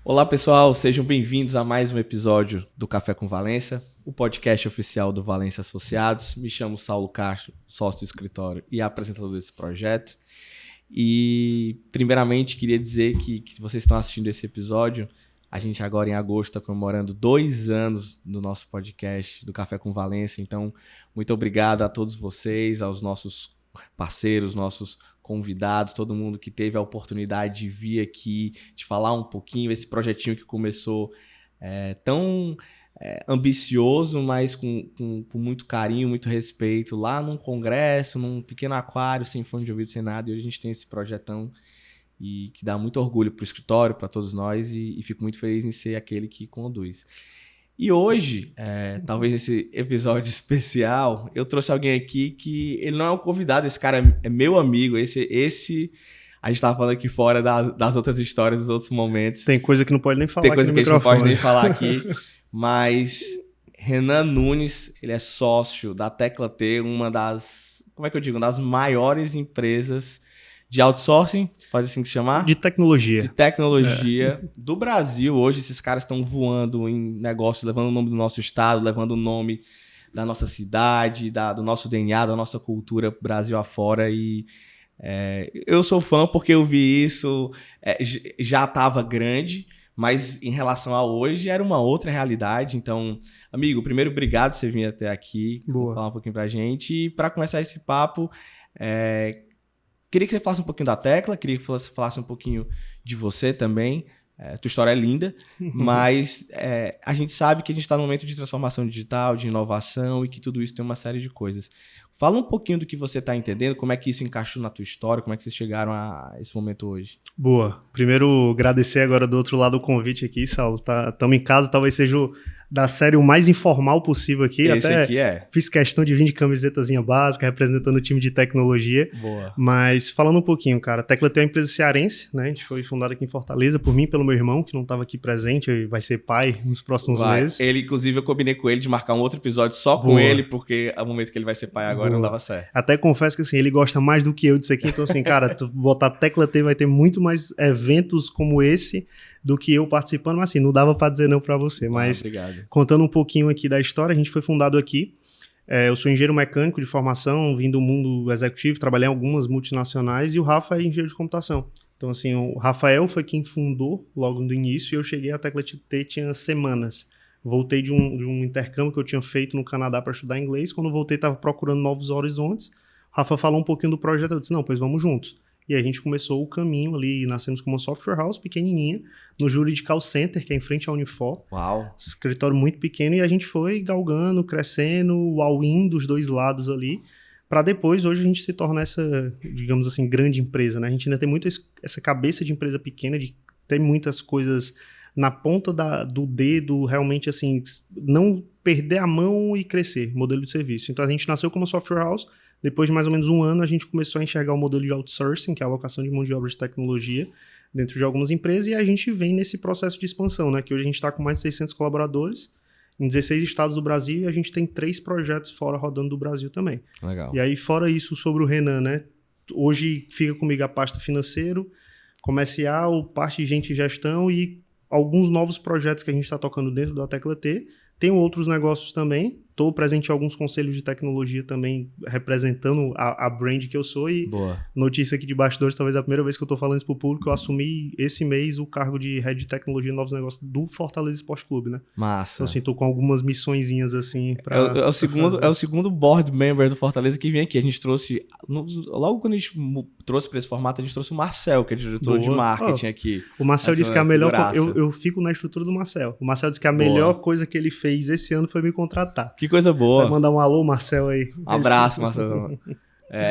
Olá pessoal, sejam bem-vindos a mais um episódio do Café com Valência, o podcast oficial do Valência Associados. Me chamo Saulo Castro, sócio do escritório e apresentador desse projeto. E primeiramente queria dizer que vocês estão assistindo esse episódio. A gente agora em agosto está comemorando 2 anos do nosso podcast do Café com Valência. Então, muito obrigado a todos vocês, aos nossos parceiros, nossos convidados, todo mundo que teve a oportunidade de vir aqui, de falar um pouquinho, esse projetinho que começou tão ambicioso, mas com muito carinho, muito respeito, lá num congresso, num pequeno aquário, sem fone de ouvido, sem nada, e hoje a gente tem esse projetão e que dá muito orgulho para o escritório, para todos nós, e fico muito feliz em ser aquele que conduz. E hoje, talvez esse episódio especial, eu trouxe alguém aqui que ele não é um convidado, esse cara é meu amigo, esse a gente tava falando aqui fora das outras histórias, dos outros momentos. Tem coisa que não pode nem falar aqui no microfone. Tem coisa que a gente não pode nem falar aqui, mas Renan Nunes, ele é sócio da Tecla T, uma das, como é que eu digo, uma das maiores empresas de outsourcing, pode assim se chamar? De tecnologia. De tecnologia do Brasil. Hoje esses caras estão voando em negócios, levando o nome do nosso estado, levando o nome da nossa cidade, do nosso DNA, da nossa cultura Brasil afora. E eu sou fã porque eu vi isso, já estava grande, mas em relação a hoje era uma outra realidade. Então, amigo, primeiro, obrigado por você vir até aqui, falar um pouquinho pra gente. E para começar esse papo, queria que você falasse um pouquinho da Tecla, queria que você falasse um pouquinho de você também. Tua história é linda, mas a gente sabe que a gente está num momento de transformação digital, de inovação e que tudo isso tem uma série de coisas. Fala um pouquinho do que você está entendendo, como é que isso encaixou na tua história, como é que vocês chegaram a esse momento hoje. Boa. Primeiro, agradecer agora do outro lado o convite aqui, Saulo. Estamos em casa, talvez seja da série o mais informal possível aqui. Esse até aqui fiz questão de vir de camisetazinha básica, representando o time de tecnologia. Boa. Mas falando um pouquinho, cara, a Tecla T é uma empresa cearense, né? A gente foi fundada aqui em Fortaleza por mim e pelo meu irmão, que não estava aqui presente, e vai ser pai nos próximos meses. Ele, inclusive, eu combinei com ele de marcar um outro episódio só com ele, porque ao momento que ele vai ser pai agora não dava certo. Até confesso que assim, ele gosta mais do que eu disso aqui, então assim, cara, tu botar Tecla T vai ter muito mais eventos como esse do que eu participando, mas assim, não dava pra dizer não pra você. Mas obrigado. Contando um pouquinho aqui da história, a gente foi fundado aqui. Eu sou engenheiro mecânico de formação, vim do mundo executivo, trabalhei em algumas multinacionais, e o Rafa é engenheiro de computação. Então assim, o Rafael foi quem fundou logo no início, e eu cheguei à Tecla T tinha semanas. Voltei de um intercâmbio que eu tinha feito no Canadá para estudar inglês. Quando eu voltei, estava procurando novos horizontes. O Rafa falou um pouquinho do projeto, eu disse, não, pois vamos juntos. E aí a gente começou o caminho ali, nascemos como uma software house pequenininha, no Juridical Center, que é em frente à Unifor. Uau! Escritório muito pequeno, e a gente foi galgando, crescendo, o all-in dos dois lados ali, para depois, hoje a gente se tornar essa, digamos assim, grande empresa, né? A gente ainda tem muito essa cabeça de empresa pequena, de ter muitas coisas na ponta do dedo, realmente assim, não perder a mão e crescer, modelo de serviço. Então a gente nasceu como software house. Depois de mais ou menos 1 ano, a gente começou a enxergar o modelo de outsourcing, que é a alocação de mão de obra de tecnologia, dentro de algumas empresas, e a gente vem nesse processo de expansão, né? Que hoje a gente está com mais de 600 colaboradores, em 16 estados do Brasil, e a gente tem 3 projetos fora rodando do Brasil também. Legal. E aí, fora isso, sobre o Renan, né? Hoje fica comigo a pasta financeiro, comercial, parte de gente e gestão, e alguns novos projetos que a gente está tocando dentro da Tecla T. Tenho outros negócios também. Estou presente em alguns conselhos de tecnologia também, representando a brand que eu sou. E boa. Notícia aqui de bastidores, talvez a primeira vez que eu estou falando isso para o público, eu assumi esse mês o cargo de Head de Tecnologia e Novos Negócios do Fortaleza Esporte Clube, né? Massa. Então, assim, estou com algumas missõezinhas, assim, é o segundo board member do Fortaleza que vem aqui. A gente trouxe, logo quando a gente trouxe para esse formato, a gente trouxe o Marcel, que é diretor de marketing aqui. O Marcel disse que a melhor... Eu fico na estrutura do Marcel. O Marcel disse que a melhor coisa que ele fez esse ano foi me contratar. Que coisa boa. Vai mandar um alô, Marcel, aí. Um abraço, Marcel.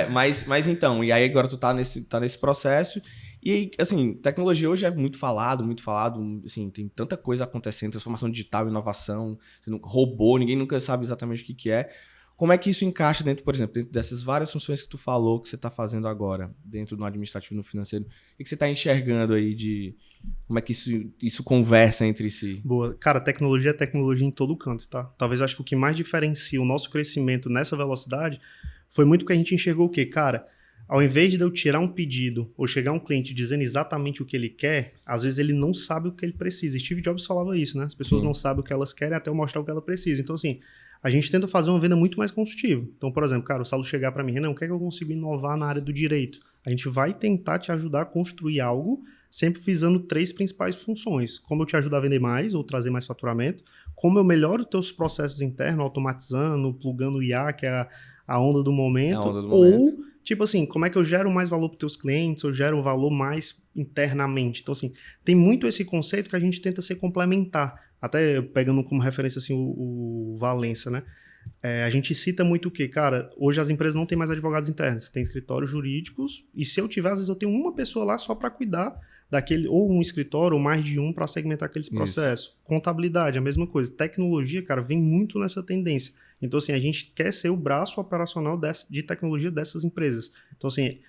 Mas então, e aí agora tu tá nesse processo. E, assim, tecnologia hoje é muito falado, assim, tem tanta coisa acontecendo, transformação digital, inovação, robô, ninguém nunca sabe exatamente o que é. Como é que isso encaixa dentro, por exemplo, dentro dessas várias funções que tu falou que você está fazendo agora, dentro do administrativo e no financeiro? O que você está enxergando aí de como é que isso conversa entre si? Boa. Cara, tecnologia é tecnologia em todo canto, tá? Talvez eu acho que o que mais diferencia o nosso crescimento nessa velocidade foi muito que a gente enxergou o quê? Cara, Ao invés de eu tirar um pedido ou chegar um cliente dizendo exatamente o que ele quer, às vezes ele não sabe o que ele precisa. Steve Jobs falava isso, né? As pessoas não sabem o que elas querem até eu mostrar o que ela precisa. Então, assim, a gente tenta fazer uma venda muito mais consultiva. Então, por exemplo, cara, o Saulo chegar para mim, Renan, o que é que eu consigo inovar na área do direito? A gente vai tentar te ajudar a construir algo, sempre visando 3 principais funções. Como eu te ajudar a vender mais ou trazer mais faturamento, como eu melhoro os teus processos internos, automatizando, plugando o IA, que é a onda do momento, ou, tipo assim, como é que eu gero mais valor para os teus clientes, eu gero valor mais internamente. Então, assim, tem muito esse conceito que a gente tenta ser complementar. Até pegando como referência, assim, o Valença, né? A gente cita muito o quê? Cara, hoje as empresas não têm mais advogados internos, tem escritórios jurídicos, e se eu tiver, às vezes eu tenho uma pessoa lá só para cuidar daquele, ou um escritório, ou mais de um para segmentar aqueles processos. Isso. Contabilidade, a mesma coisa. Tecnologia, cara, vem muito nessa tendência. Então, assim, a gente quer ser o braço operacional de tecnologia dessas empresas. Então, assim,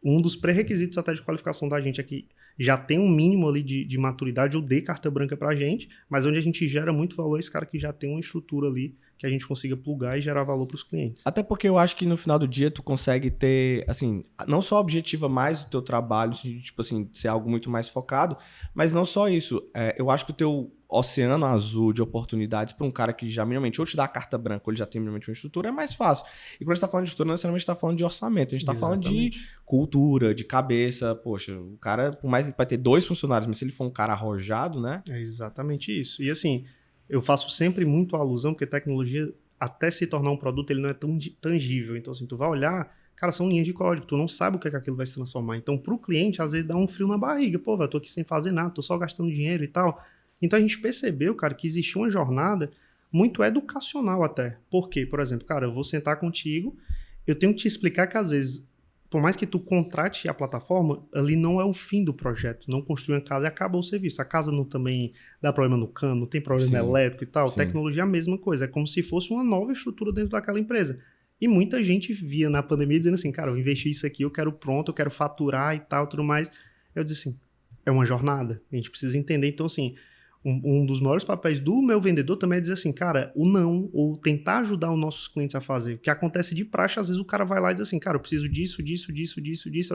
um dos pré-requisitos até de qualificação da gente é que já tem um mínimo ali de maturidade ou de carta branca pra gente, mas onde a gente gera muito valor é esse cara que já tem uma estrutura ali que a gente consiga plugar e gerar valor pros clientes. Até porque eu acho que no final do dia tu consegue ter, assim, não só objetiva mais o teu trabalho, tipo assim, ser algo muito mais focado, mas não só isso. Eu acho que o teu oceano azul de oportunidades para um cara que já minimamente ou te dá a carta branca ou ele já tem minimamente uma estrutura é mais fácil. E quando a gente tá falando de estrutura, não necessariamente tá falando de orçamento, a gente tá falando de cultura, de cabeça. Poxa, o cara, por mais que ele vai ter 2 funcionários, mas se ele for um cara arrojado, né? É exatamente isso. E assim, eu faço sempre muito alusão, porque tecnologia, até se tornar um produto, ele não é tão tangível. Então, assim, tu vai olhar, cara, são linhas de código, tu não sabe o que é que aquilo vai se transformar. Então, pro cliente, às vezes dá um frio na barriga. Pô, velho, eu tô aqui sem fazer nada, tô só gastando dinheiro e tal. Então, a gente percebeu, cara, que existia uma jornada muito educacional até. Por quê? Por exemplo, cara, eu vou sentar contigo, eu tenho que te explicar que, às vezes, por mais que tu contrate a plataforma, ali não é o fim do projeto. Não construir uma casa e acabou o serviço. A casa não também dá problema no cano, não tem problema elétrico e tal. Sim. Tecnologia é a mesma coisa. É como se fosse uma nova estrutura dentro daquela empresa. E muita gente via na pandemia dizendo assim, cara, eu investi isso aqui, eu quero pronto, eu quero faturar e tal, tudo mais. Eu disse assim, é uma jornada. A gente precisa entender. Então, assim, um dos maiores papéis do meu vendedor também é dizer assim, cara, o não, ou tentar ajudar os nossos clientes a fazer. O que acontece de praxe, às vezes o cara vai lá e diz assim, cara, eu preciso disso. Eu disse,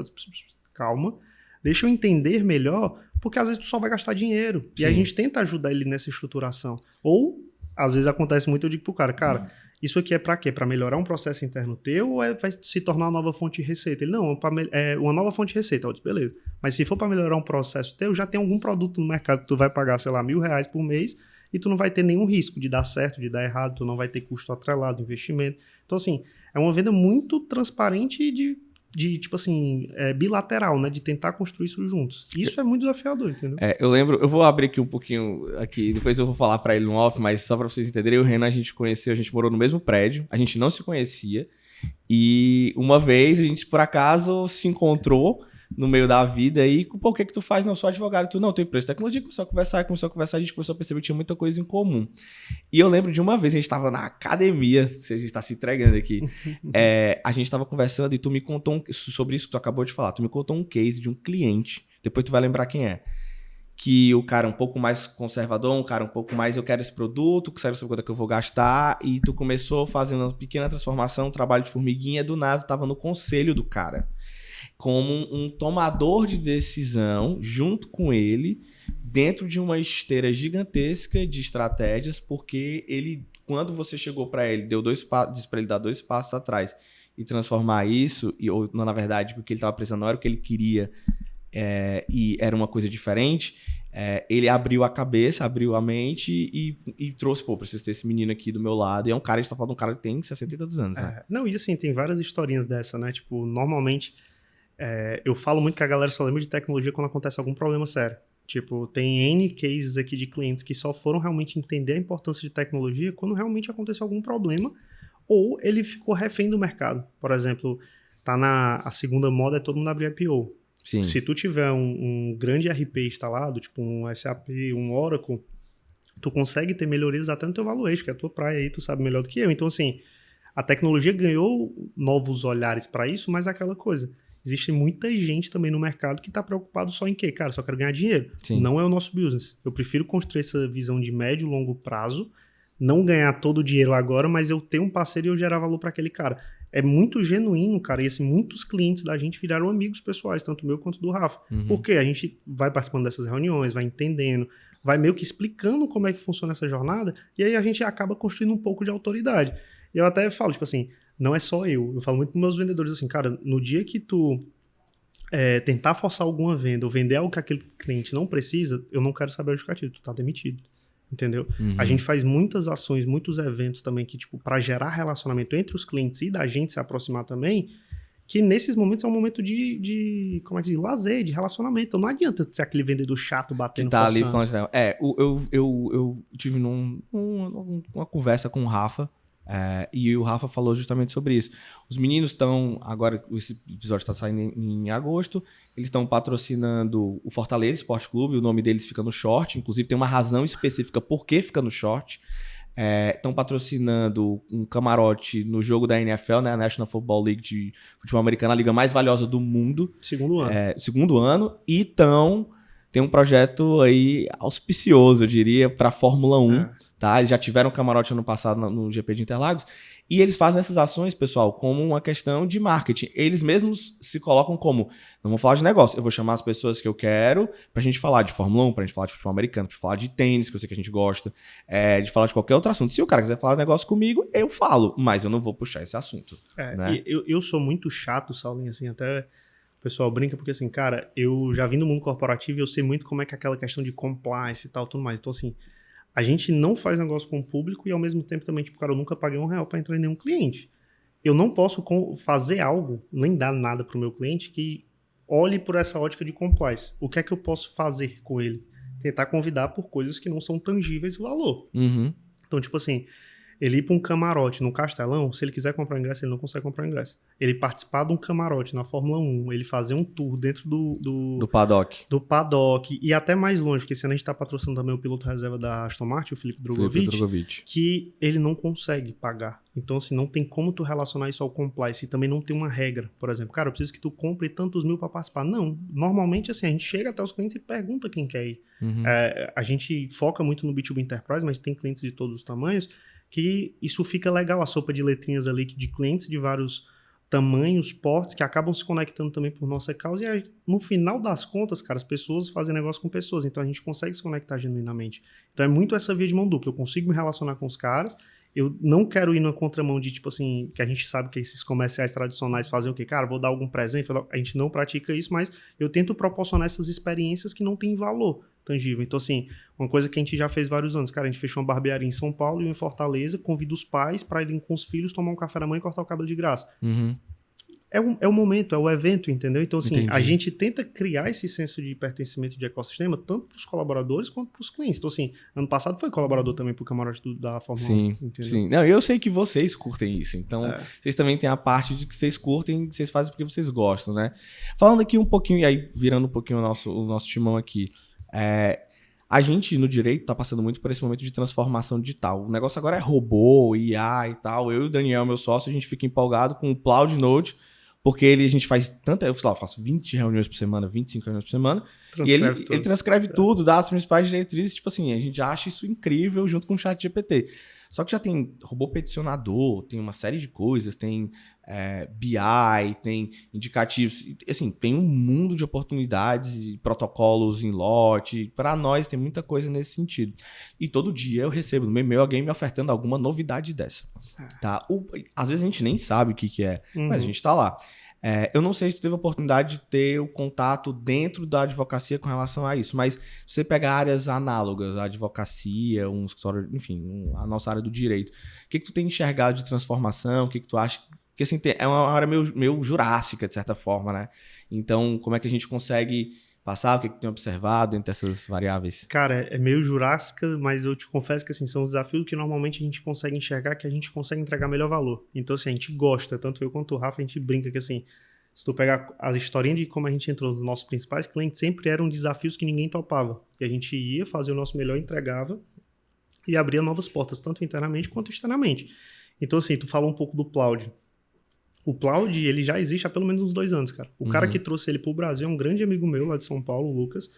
calma, deixa eu entender melhor, porque às vezes tu só vai gastar dinheiro. Sim. E a gente tenta ajudar ele nessa estruturação. Ou, às vezes acontece muito, eu digo pro cara, isso aqui é pra quê? Pra melhorar um processo interno teu ou vai se tornar uma nova fonte de receita? Ele, não, é uma nova fonte de receita. Eu disse, beleza. Mas se for pra melhorar um processo teu, já tem algum produto no mercado que tu vai pagar, sei lá, R$1.000 por mês e tu não vai ter nenhum risco de dar certo, de dar errado, tu não vai ter custo atrelado, investimento. Então, assim, é uma venda muito transparente e de tipo assim, bilateral, né? De tentar construir isso juntos. Isso é muito desafiador, entendeu? Eu lembro, eu vou abrir aqui um pouquinho, depois eu vou falar pra ele no off, mas só pra vocês entenderem, eu e o Renan, a gente conheceu, a gente morou no mesmo prédio, a gente não se conhecia, e uma vez a gente, por acaso, se encontrou no meio da vida aí, pô, o que tu faz? Não, eu sou advogado, tu não, tem empresa de tecnologia, começou a conversar, a gente começou a perceber que tinha muita coisa em comum. E eu lembro de uma vez, a gente tava na academia, se a gente tá se entregando aqui, a gente tava conversando e tu me contou sobre isso que tu acabou de falar, tu me contou um case de um cliente, depois tu vai lembrar quem é, que o cara um pouco mais conservador, um cara um pouco mais, eu quero esse produto, sabe quanto é que eu vou gastar, e tu começou fazendo uma pequena transformação, um trabalho de formiguinha, do nada tu tava no conselho do cara, como um tomador de decisão junto com ele, dentro de uma esteira gigantesca de estratégias, porque ele, quando você chegou para ele, disse para ele dar 2 passos atrás e transformar isso, ou na verdade o que ele estava precisando não era o que ele queria, e era uma coisa diferente, ele abriu a cabeça, abriu a mente e trouxe, pô, preciso ter esse menino aqui do meu lado, e é um cara, a gente tá falando de um cara que tem 60 e tantos anos, né? Não, e assim, tem várias historinhas dessa, né? Tipo, normalmente eu falo muito que a galera só lembra de tecnologia quando acontece algum problema sério. Tipo, tem N cases aqui de clientes que só foram realmente entender a importância de tecnologia quando realmente aconteceu algum problema ou ele ficou refém do mercado. Por exemplo, a segunda moda é todo mundo abrir IPO. Sim. Se tu tiver um grande RP instalado, tipo um SAP, um Oracle, tu consegue ter melhorias até no teu valuation, que é a tua praia aí, tu sabe melhor do que eu. Então, assim, a tecnologia ganhou novos olhares para isso, mas é aquela coisa. Existe muita gente também no mercado que está preocupado só em quê? Cara, só quero ganhar dinheiro. Sim. Não é o nosso business. Eu prefiro construir essa visão de médio e longo prazo não ganhar todo o dinheiro agora, mas eu ter um parceiro e eu gerar valor para aquele cara. É muito genuíno, cara, e assim, muitos clientes da gente viraram amigos pessoais, tanto meu quanto do Rafa. Porque a gente vai participando dessas reuniões, vai entendendo, vai meio que explicando como é que funciona essa jornada, e aí a gente acaba construindo um pouco de autoridade. E eu até falo, tipo assim, não é só eu falo muito para meus vendedores assim, cara, no dia que tu tentar forçar alguma venda ou vender algo que aquele cliente não precisa, eu não quero saber o justificativo, tu tá demitido. Entendeu? A gente faz muitas ações, muitos eventos também que, tipo, para gerar relacionamento entre os clientes e da gente se aproximar também, que nesses momentos é um momento como é que diz? Lazer, de relacionamento. Então não adianta ser aquele vendedor chato batendo, que tá forçando. ali falando... eu tive uma conversa com o Rafa, e o Rafa falou justamente sobre isso. Os meninos estão, agora esse episódio está saindo em agosto, eles estão patrocinando o Fortaleza Esporte Clube, o nome deles fica no short, inclusive tem uma razão específica por que fica no short. Estão patrocinando um camarote no jogo da NFL, né, a National Football League de futebol americano, a liga mais valiosa do mundo. Segundo ano. Segundo ano, e tem um projeto aí auspicioso, eu diria, para a Fórmula 1. Tá? Eles já tiveram camarote ano passado no GP de Interlagos. E eles fazem essas ações, pessoal, como uma questão de marketing. Eles mesmos se colocam como, não vou falar de negócio, eu vou chamar as pessoas que eu quero pra gente falar de Fórmula 1, pra gente falar de futebol americano, pra falar de tênis, que eu sei que a gente gosta, de falar de qualquer outro assunto. Se o cara quiser falar de negócio comigo, eu falo, mas eu não vou puxar esse assunto. Né? Eu sou muito chato, Saulinho, assim, até... O pessoal brinca porque, assim, cara, eu já vim do mundo corporativo e eu sei muito como é que é aquela questão de compliance e tal, tudo mais. Então, assim, a gente não faz negócio com o público e, ao mesmo tempo, também, tipo, cara, eu nunca paguei R$1 para entrar em nenhum cliente. Eu não posso fazer algo, nem dar nada pro meu cliente que olhe por essa ótica de compliance. O que é que eu posso fazer com ele? Tentar convidar por coisas que não são tangíveis o valor. Então, tipo assim... Ele ir para um camarote no Castelão, se ele quiser comprar ingresso, ele não consegue comprar ingresso. Ele participar de um camarote na Fórmula 1, ele fazer um tour dentro do paddock. Do paddock, e até mais longe, porque esse ano a gente está patrocinando também o piloto reserva da Aston Martin, o Felipe Drogovic, que ele não consegue pagar. Então, assim, não tem como tu relacionar isso ao compliance, e também não tem uma regra. Por exemplo, cara, eu preciso que tu compre tantos mil para participar. Não, normalmente, assim, a gente chega até os clientes e pergunta quem quer ir. A gente foca muito no B2B Enterprise, mas tem clientes de todos os tamanhos, que isso fica legal, a sopa de letrinhas ali de clientes de vários tamanhos, portes, que acabam se conectando também por nossa causa, e aí, no final das contas, cara, as pessoas fazem negócio com pessoas, então a gente consegue se conectar genuinamente. Então é muito essa via de mão dupla, eu consigo me relacionar com os caras, eu não quero ir na contramão de, tipo assim, que a gente sabe que esses comerciais tradicionais fazem o quê? Cara, vou dar algum presente, a gente não pratica isso, mas eu tento proporcionar essas experiências que não têm valor tangível. Então, assim, uma coisa que a gente já fez vários anos, cara, a gente fechou uma barbearia em São Paulo e uma em Fortaleza, convida os pais para irem com os filhos tomar um café da manhã e cortar o cabelo de graça. É o momento, é o evento, entendeu? Então, assim, Entendi. A gente tenta criar esse senso de pertencimento de ecossistema, tanto para os colaboradores quanto para os clientes. Então, assim, ano passado foi colaborador também para o camarote da Fórmula 1. Entendeu? Sim. Não, eu sei que vocês curtem isso. Então, vocês também têm a parte de que vocês curtem, vocês fazem porque vocês gostam, né? Falando aqui um pouquinho, e aí virando um pouquinho o nosso timão aqui. A gente, no direito, tá passando muito por esse momento de transformação digital. O negócio agora é robô, IA e tal. Eu e o Daniel, meu sócio, a gente fica empolgado com o Cloud Node, porque a gente faz tanta... Eu faço 20 reuniões por semana, 25 reuniões por semana. Ele transcreve tudo, dá as principais diretrizes. Tipo assim, a gente acha isso incrível junto com o ChatGPT. Só que já tem robô peticionador, tem uma série de coisas, tem BI, tem indicativos. Assim, tem um mundo de oportunidades e protocolos em lote. Para nós tem muita coisa nesse sentido. E todo dia eu recebo no meu e-mail alguém me ofertando alguma novidade dessa. Tá? Às vezes a gente nem sabe o que é, mas a gente tá lá. Eu não sei se tu teve a oportunidade de ter o contato dentro da advocacia com relação a isso, mas se você pegar áreas análogas, a advocacia, um escritório, enfim, a nossa área do direito, o que tu tem enxergado de transformação? O que tu acha? Porque assim, é uma área meio jurássica, de certa forma, né? Então, como é que a gente consegue passar? O que tu tem observado entre essas variáveis? Cara, é meio jurássica, mas eu te confesso que assim, são desafios que normalmente a gente consegue enxergar, que a gente consegue entregar melhor valor. Então, assim, a gente gosta, tanto eu quanto o Rafa, a gente brinca que assim, se tu pegar as historinhas de como a gente entrou nos nossos principais clientes, sempre eram desafios que ninguém topava. E a gente ia fazer o nosso melhor, entregava e abria novas portas, tanto internamente quanto externamente. Então, assim, tu falou um pouco do Cloud. O Cloud, ele já existe há pelo menos uns 2 anos, cara. O cara que trouxe ele pro Brasil é um grande amigo meu lá de São Paulo, o Lucas.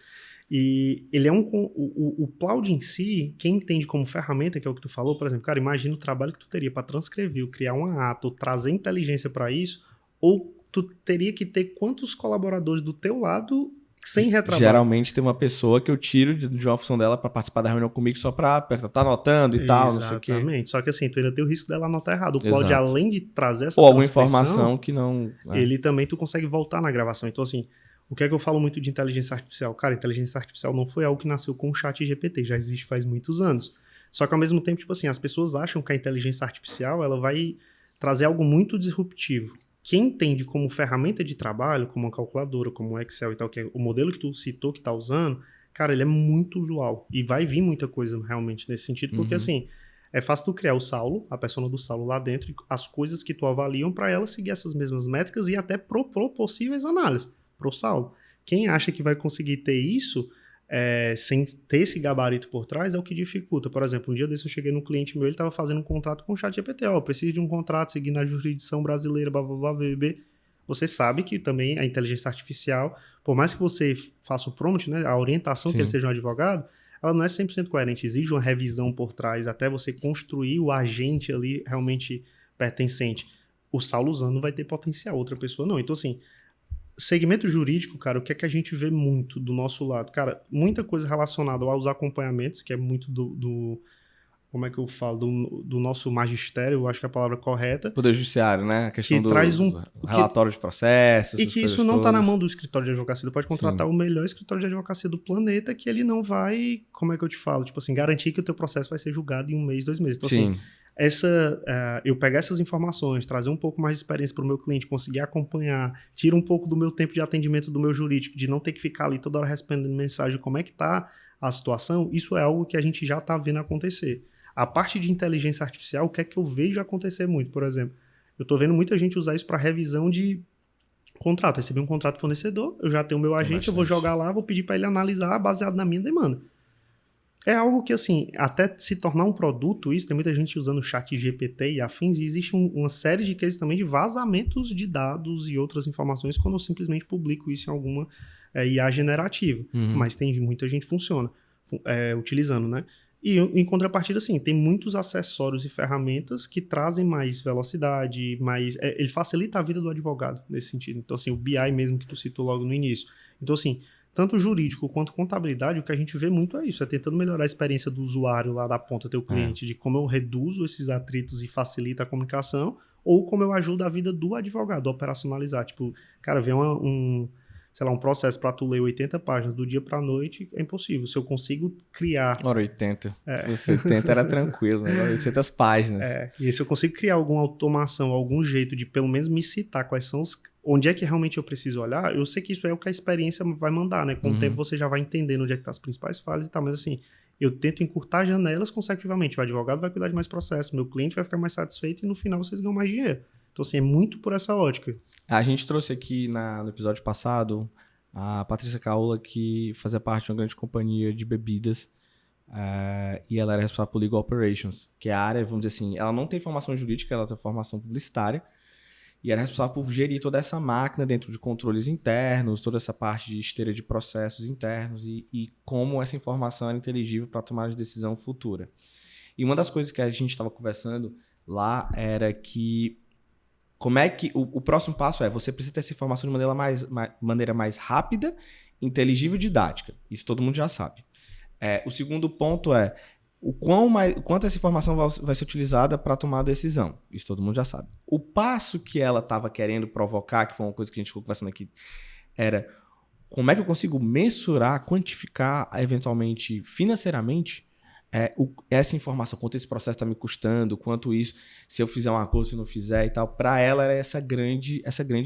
E ele é o Cloud em si, quem entende como ferramenta, que é o que tu falou, por exemplo, cara, imagina o trabalho que tu teria para transcrever, ou criar uma ata, ou trazer inteligência para isso, ou tu teria que ter quantos colaboradores do teu lado sem retrabalho. Geralmente tem uma pessoa que eu tiro de uma função dela para participar da reunião comigo só para tá anotando e tal, não sei o quê. Exatamente. Só que assim, tu ainda tem o risco dela anotar errado. O Cloud, além de trazer essa ou alguma informação que não... Ele também tu consegue voltar na gravação. Então assim, o que é que eu falo muito de inteligência artificial? Cara, inteligência artificial não foi algo que nasceu com o ChatGPT, já existe faz muitos anos. Só que ao mesmo tempo, tipo assim, as pessoas acham que a inteligência artificial ela vai trazer algo muito disruptivo. Quem entende como ferramenta de trabalho, como uma calculadora, como o Excel e tal, que é o modelo que tu citou que tá usando, cara, ele é muito usual. E vai vir muita coisa realmente nesse sentido, porque assim, é fácil tu criar o Saulo, a persona do Saulo lá dentro, e as coisas que tu avaliam para ela seguir essas mesmas métricas e até propor possíveis análises pro Saulo. Quem acha que vai conseguir ter isso sem ter esse gabarito por trás é o que dificulta. Por exemplo, um dia desse eu cheguei num cliente meu, ele estava fazendo um contrato com o ChatGPT. Ó, preciso de um contrato seguindo a jurisdição brasileira, blá, blá, blá, blá, blá. Você sabe que também a inteligência artificial, por mais que você faça o prompt, né, a orientação que ele seja um advogado, ela não é 100% coerente. Exige uma revisão por trás até você construir o agente ali realmente pertencente. O Saulo usando não vai ter potencial, outra pessoa não. Então, assim, segmento jurídico, cara, o que é que a gente vê muito do nosso lado? Cara, muita coisa relacionada aos acompanhamentos, que é muito como é que eu falo? Do nosso magistério, eu acho que é a palavra correta. Poder judiciário, né? A questão que traz relatório de processos. E que isso não está na mão do escritório de advocacia. Tu pode contratar o melhor escritório de advocacia do planeta, que ele não vai, como é que eu te falo? Tipo assim, garantir que o teu processo vai ser julgado em 1 mês, 2 meses. Então, assim, eu pegar essas informações, trazer um pouco mais de experiência para o meu cliente, conseguir acompanhar, tira um pouco do meu tempo de atendimento do meu jurídico, de não ter que ficar ali toda hora respondendo mensagem, como é que está a situação, isso é algo que a gente já está vendo acontecer. A parte de inteligência artificial, o que é que eu vejo acontecer muito? Por exemplo, eu estou vendo muita gente usar isso para revisão de contrato. Eu recebi um contrato fornecedor, eu já tenho o meu agente, eu vou jogar lá, vou pedir para ele analisar baseado na minha demanda. É algo que, assim, até se tornar um produto, isso, tem muita gente usando o ChatGPT e afins, e existe uma série de cases também de vazamentos de dados e outras informações quando eu simplesmente publico isso em alguma IA generativa. Mas tem muita gente utilizando, né? E em contrapartida, assim, tem muitos acessórios e ferramentas que trazem mais velocidade, ele facilita a vida do advogado nesse sentido. Então, assim, o BI mesmo que tu citou logo no início. Então, assim, tanto jurídico quanto contabilidade, o que a gente vê muito é isso, é tentando melhorar a experiência do usuário lá da ponta, teu cliente, de como eu reduzo esses atritos e facilito a comunicação, ou como eu ajudo a vida do advogado a operacionalizar. Tipo, cara, vem um processo para tu ler 80 páginas do dia para a noite, é impossível. Se eu consigo criar... Ora, 80. Os 80 era tranquilo, né? 800 páginas. E se eu consigo criar alguma automação, algum jeito de pelo menos me citar quais são onde é que realmente eu preciso olhar, eu sei que isso é o que a experiência vai mandar, né? Com o tempo você já vai entendendo onde é que tá as principais falhas e tal, mas assim, eu tento encurtar janelas consecutivamente. O advogado vai cuidar de mais processos, meu cliente vai ficar mais satisfeito e no final vocês ganham mais dinheiro. Então, assim, é muito por essa ótica. A gente trouxe aqui no episódio passado a Patrícia Caola, que fazia parte de uma grande companhia de bebidas, e ela era responsável por Legal Operations, que é a área, vamos dizer assim, ela não tem formação jurídica, ela tem formação publicitária, e era responsável por gerir toda essa máquina dentro de controles internos, toda essa parte de esteira de processos internos e como essa informação era inteligível para tomar de decisão futura. E uma das coisas que a gente estava conversando lá era que como é que o próximo passo você precisa ter essa informação de maneira mais rápida, inteligível e didática. Isso todo mundo já sabe. O segundo ponto é o quanto essa informação vai ser utilizada para tomar a decisão. Isso todo mundo já sabe. O passo que ela estava querendo provocar, que foi uma coisa que a gente ficou conversando aqui, era como é que eu consigo mensurar, quantificar, eventualmente, financeiramente, essa informação, quanto esse processo está me custando, quanto isso, se eu fizer um acordo, se eu não fizer e tal. Para ela era essa grande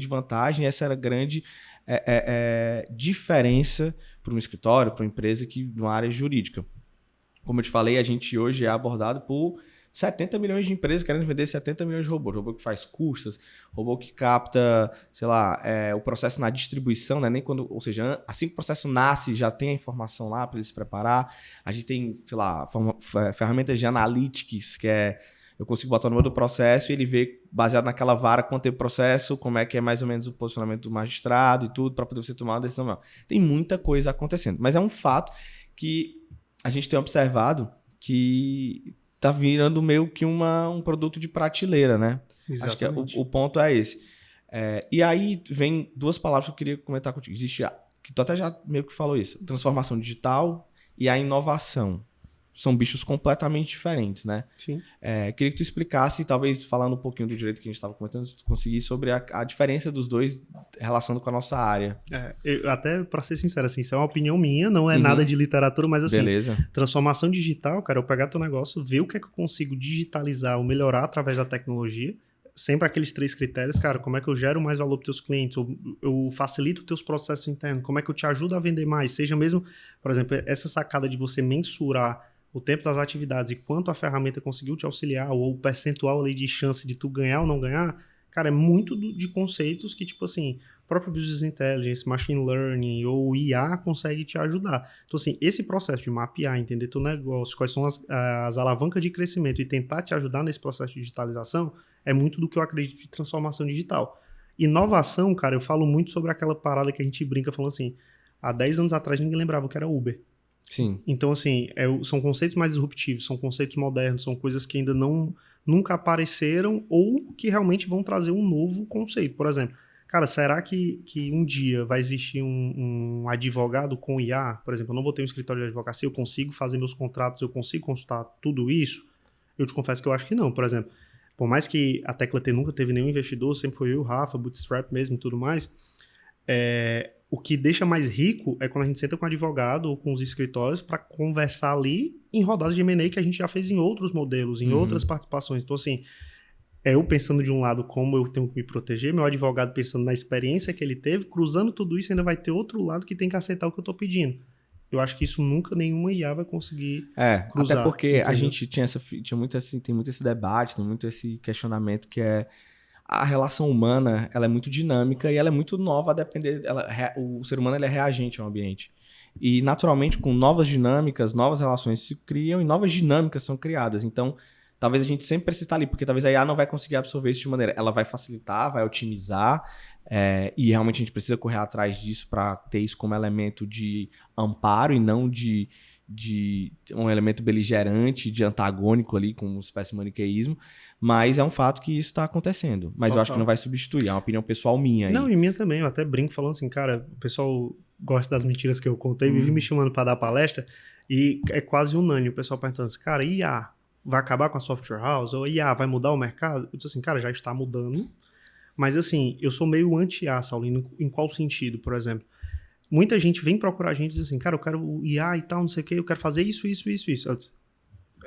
vantagem, essa era a grande diferença para um escritório, para uma empresa de uma área jurídica. Como eu te falei, a gente hoje é abordado por 70 milhões de empresas querendo vender 70 milhões de robôs. Robô que faz custas, robô que capta, sei lá, o processo na distribuição, né? Nem quando, ou seja, assim que o processo nasce, já tem a informação lá para ele se preparar. A gente tem, sei lá, ferramentas de analytics, que Eu consigo botar o número do processo e ele vê, baseado naquela vara, quanto tempo o processo, como é que é mais ou menos o posicionamento do magistrado e tudo, para poder você tomar uma decisão. Não. Tem muita coisa acontecendo. Mas é um fato que a gente tem observado que tá virando meio que um produto de prateleira, né? Exatamente. Acho que o ponto é esse. E aí vem duas palavras que eu queria comentar contigo. Existe, que tu até já meio que falou isso, transformação digital e a inovação. São bichos completamente diferentes, né? Sim. Queria que tu explicasse, talvez falando um pouquinho do direito que a gente estava comentando, se tu conseguir sobre a diferença dos dois relacionando com a nossa área. Até para ser sincero, assim, isso é uma opinião minha, não é nada de literatura, mas assim, beleza. Transformação digital, cara, eu pegar teu negócio, ver o que é que eu consigo digitalizar ou melhorar através da tecnologia, sempre aqueles 3 critérios, cara, como é que eu gero mais valor para teus clientes, ou eu facilito teus processos internos, como é que eu te ajudo a vender mais, seja mesmo, por exemplo, essa sacada de você mensurar o tempo das atividades e quanto a ferramenta conseguiu te auxiliar, ou o percentual ali de chance de tu ganhar ou não ganhar, cara, é muito de conceitos que, tipo assim, próprio Business Intelligence, Machine Learning ou IA consegue te ajudar. Então, assim, esse processo de mapear, entender teu negócio, quais são as alavancas de crescimento e tentar te ajudar nesse processo de digitalização, é muito do que eu acredito de transformação digital. Inovação, cara, eu falo muito sobre aquela parada que a gente brinca falando assim, há 10 anos atrás ninguém lembrava o que era Uber. Sim. Então, assim, são conceitos mais disruptivos, são conceitos modernos, são coisas que ainda nunca apareceram ou que realmente vão trazer um novo conceito. Por exemplo, cara, será que um dia vai existir um advogado com IA? Por exemplo, eu não vou ter um escritório de advocacia, eu consigo fazer meus contratos, eu consigo consultar tudo isso? Eu te confesso que eu acho que não. Por exemplo, por mais que a Tecla T nunca teve nenhum investidor, sempre foi eu, o Rafa, Bootstrap mesmo e tudo mais, o que deixa mais rico é quando a gente senta com o advogado ou com os escritórios para conversar ali em rodadas de M&A que a gente já fez em outros modelos, em outras participações. Então, assim, eu pensando de um lado como eu tenho que me proteger, meu advogado pensando na experiência que ele teve, cruzando tudo isso ainda vai ter outro lado que tem que aceitar o que eu estou pedindo. Eu acho que isso nunca nenhuma IA vai conseguir cruzar. Até porque entendeu? a gente tem muito esse debate, tem muito esse questionamento que é a relação humana, ela é muito dinâmica e ela é muito nova a depender... o ser humano ele é reagente ao ambiente. E, naturalmente, com novas dinâmicas, novas relações se criam e novas dinâmicas são criadas. Então, talvez a gente sempre precise estar ali, porque talvez a IA não vai conseguir absorver isso de maneira... Ela vai facilitar, vai otimizar, e realmente a gente precisa correr atrás disso para ter isso como elemento de amparo e não de um elemento beligerante, de antagônico ali, com uma espécie de maniqueísmo, mas é um fato que isso está acontecendo. Mas eu acho que não vai substituir, é uma opinião pessoal minha. Não, e minha também, eu até brinco falando assim, cara, o pessoal gosta das mentiras que eu contei, vive me chamando para dar palestra, e é quase unânime o pessoal perguntando assim, cara, IA vai acabar com a software house? Ou IA vai mudar o mercado? Eu disse assim, cara, já está mudando, mas assim, eu sou meio anti-IA, Saulino, em qual sentido, por exemplo? Muita gente vem procurar a gente e diz assim, cara, eu quero IA e tal, não sei o quê, eu quero fazer isso. Eu disse,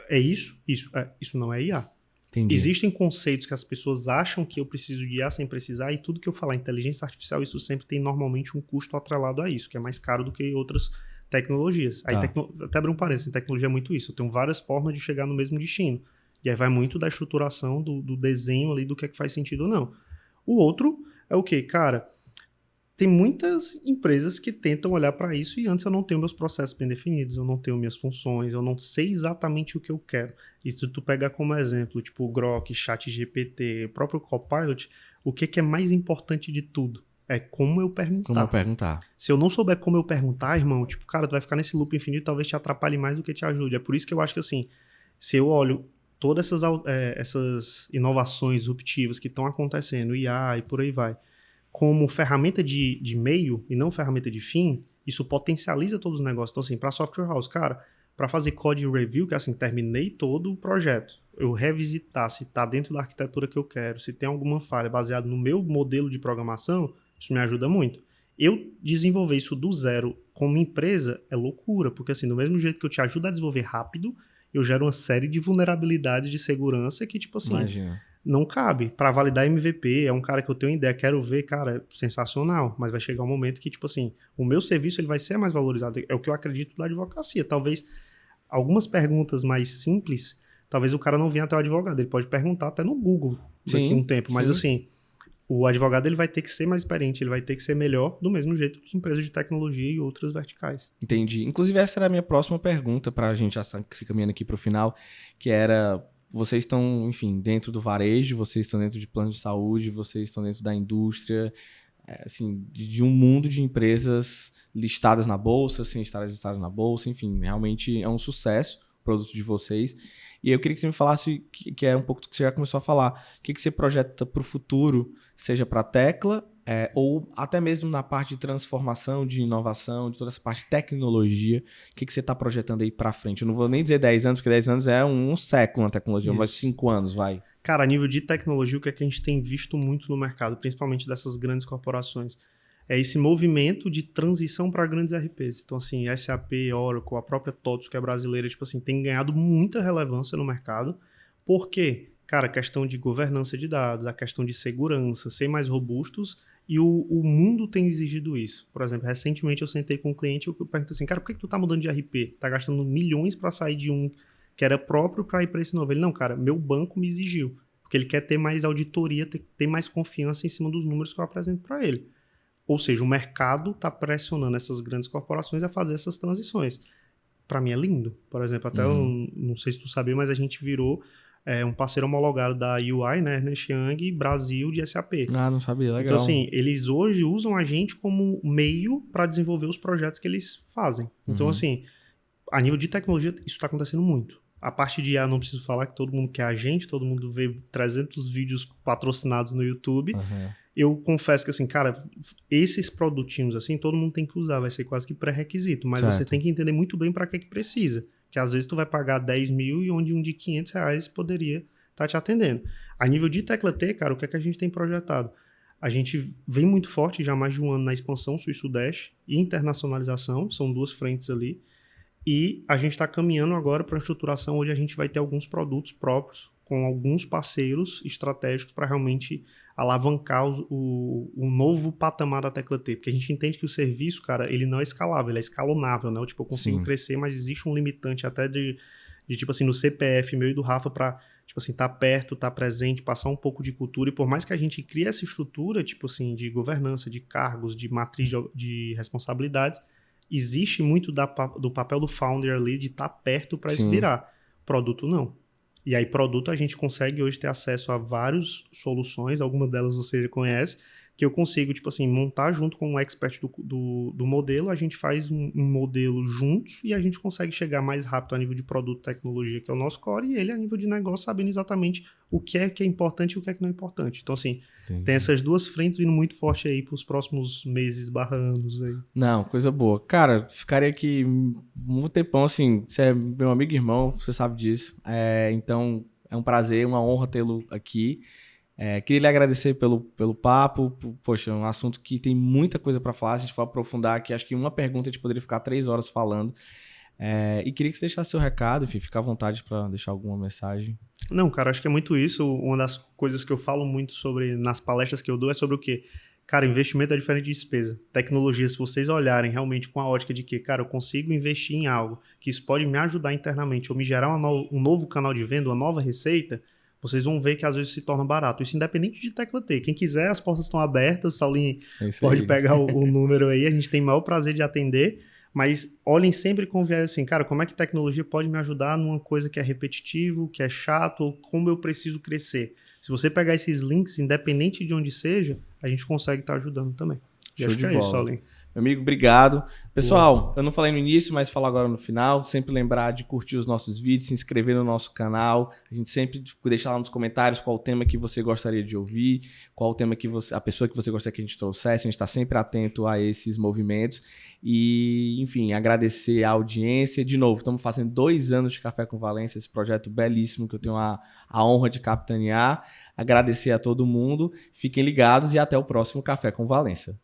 é isso? Isso não é IA. Entendi. Existem conceitos que as pessoas acham que eu preciso de IA sem precisar, e tudo que eu falar inteligência artificial, isso sempre tem normalmente um custo atrelado a isso, que é mais caro do que outras tecnologias. Aí, até abrir um parênteses, tecnologia é muito isso. Eu tenho várias formas de chegar no mesmo destino. E aí vai muito da estruturação, do desenho ali, do que é que faz sentido ou não. O outro é o quê? Cara, tem muitas empresas que tentam olhar para isso e antes eu não tenho meus processos bem definidos, eu não tenho minhas funções, eu não sei exatamente o que eu quero. E se tu pegar como exemplo, tipo o Grok, ChatGPT, o próprio Copilot, o que é mais importante de tudo? É como eu perguntar. Como eu perguntar. Se eu não souber como eu perguntar, irmão, tipo, cara, tu vai ficar nesse loop infinito, talvez te atrapalhe mais do que te ajude. É por isso que eu acho que, assim, se eu olho todas essas inovações disruptivas que estão acontecendo, IA e por aí vai, como ferramenta de meio e não ferramenta de fim, isso potencializa todos os negócios. Então, assim, para software house, cara, para fazer code review, que é assim, terminei todo o projeto, eu revisitar se está dentro da arquitetura que eu quero, se tem alguma falha baseada no meu modelo de programação, isso me ajuda muito. Eu desenvolver isso do zero como empresa é loucura, porque assim, do mesmo jeito que eu te ajudo a desenvolver rápido, eu gero uma série de vulnerabilidades de segurança que, tipo assim, Imagina. Não cabe. Para validar MVP, é um cara que eu tenho ideia, quero ver, cara, sensacional, mas vai chegar um momento que, tipo assim, o meu serviço ele vai ser mais valorizado. É o que eu acredito da advocacia. Talvez algumas perguntas mais simples, talvez o cara não venha até o advogado, ele pode perguntar até no Google daqui a um tempo, mas assim, o advogado ele vai ter que ser mais experiente, ele vai ter que ser melhor, do mesmo jeito que empresas de tecnologia e outras verticais. Entendi. Inclusive, essa era a minha próxima pergunta para a gente já se caminhando aqui para o final, que era, vocês estão, enfim, dentro do varejo, vocês estão dentro de plano de saúde, vocês estão dentro da indústria, assim, de um mundo de empresas listadas na bolsa, sem estar listadas na bolsa, enfim, realmente é um sucesso o produto de vocês. E eu queria que você me falasse, que é um pouco do que você já começou a falar, o que você projeta para o futuro, seja para a Tecla, ou até mesmo na parte de transformação, de inovação, de toda essa parte de tecnologia, o que você está projetando aí para frente? Eu não vou nem dizer 10 anos, porque 10 anos é um século na tecnologia, mas 5 anos, vai. Cara, a nível de tecnologia, o que é que a gente tem visto muito no mercado, principalmente dessas grandes corporações, é esse movimento de transição para grandes RPs. Então, assim, SAP, Oracle, a própria TOTVS, que é brasileira, tipo assim, tem ganhado muita relevância no mercado. Por quê? Cara, a questão de governança de dados, a questão de segurança, ser mais robustos, e o mundo tem exigido isso. Por exemplo, recentemente eu sentei com um cliente e eu pergunto assim, cara, por que tu tá mudando de RP? Tá gastando milhões para sair de um que era próprio para ir para esse novo. Ele, não, cara, meu banco me exigiu, porque ele quer ter mais auditoria, ter mais confiança em cima dos números que eu apresento para ele. Ou seja, o mercado está pressionando essas grandes corporações a fazer essas transições. Para mim é lindo. Por exemplo, até eu não sei se tu sabia, mas a gente virou um parceiro homologado da UI, né, Ernst Young, Brasil, de SAP. Ah, não sabia, legal. Então, assim, eles hoje usam a gente como meio para desenvolver os projetos que eles fazem. Então, assim, a nível de tecnologia, isso está acontecendo muito. A parte de IA, não preciso falar que todo mundo quer a gente, todo mundo vê 300 vídeos patrocinados no YouTube. Eu confesso que, assim, cara, esses produtinhos, assim, todo mundo tem que usar, vai ser quase que pré-requisito, mas você tem que entender muito bem para que precisa. Que às vezes tu vai pagar 10 mil e onde um de 500 reais poderia estar te atendendo. A nível de Tecla T, cara, o que é que a gente tem projetado? A gente vem muito forte já há mais de um ano na expansão sul e sudeste e internacionalização, são duas frentes ali. E a gente está caminhando agora para uma estruturação onde a gente vai ter alguns produtos próprios com alguns parceiros estratégicos para realmente alavancar o novo patamar da Tecla T. Porque a gente entende que o serviço, cara, ele não é escalável, ele é escalonável, né? Tipo, eu consigo crescer, mas existe um limitante até de tipo assim, no CPF meu e do Rafa para, tipo assim, tá perto, tá presente, passar um pouco de cultura. E por mais que a gente crie essa estrutura, tipo assim, de governança, de cargos, de matriz de responsabilidades, existe muito do papel do founder ali de estar perto para isso virar. Produto não. E aí produto a gente consegue hoje ter acesso a várias soluções, algumas delas você já conhece, que eu consigo, tipo assim, montar junto com o expert do modelo, a gente faz um modelo juntos e a gente consegue chegar mais rápido a nível de produto e tecnologia, que é o nosso core, e ele a nível de negócio sabendo exatamente o que é importante e o que é que não é importante. Então, assim, tem essas duas frentes vindo muito forte aí para os próximos meses, anos aí. Não, coisa boa. Cara, ficaria aqui um tempão, assim, você é meu amigo e irmão, você sabe disso. Então, é um prazer, uma honra tê-lo aqui. Queria lhe agradecer pelo papo. Poxa, é um assunto que tem muita coisa para falar. Se a gente for aprofundar aqui, acho que uma pergunta a gente poderia ficar 3 horas falando. E queria que você deixasse seu recado, enfim, fica à vontade para deixar alguma mensagem. Não, cara, acho que é muito isso. Uma das coisas que eu falo muito sobre nas palestras que eu dou é sobre o quê? Cara, investimento é diferente de despesa. Tecnologia, se vocês olharem realmente com a ótica de que, cara, eu consigo investir em algo que isso pode me ajudar internamente ou me gerar um novo canal de venda, uma nova receita, vocês vão ver que às vezes se torna barato. Isso independente de Tecla T. Quem quiser, as portas estão abertas. Saulinho pode pegar o número aí. A gente tem o maior prazer de atender. Mas olhem sempre com viés assim, cara, como é que tecnologia pode me ajudar numa coisa que é repetitivo, que é chato, ou como eu preciso crescer. Se você pegar esses links, independente de onde seja, a gente consegue estar ajudando também. Show de bola. Isso, Saulinho. Meu amigo, obrigado. Pessoal, eu não falei no início, mas falo agora no final. Sempre lembrar de curtir os nossos vídeos, se inscrever no nosso canal. A gente sempre deixa lá nos comentários qual o tema que você gostaria de ouvir, qual o tema que a pessoa que você gostaria que a gente trouxesse. A gente está sempre atento a esses movimentos. E, enfim, agradecer a audiência. De novo, estamos fazendo 2 anos de Café com Valência, esse projeto belíssimo que eu tenho a honra de capitanear. Agradecer a todo mundo. Fiquem ligados e até o próximo Café com Valência.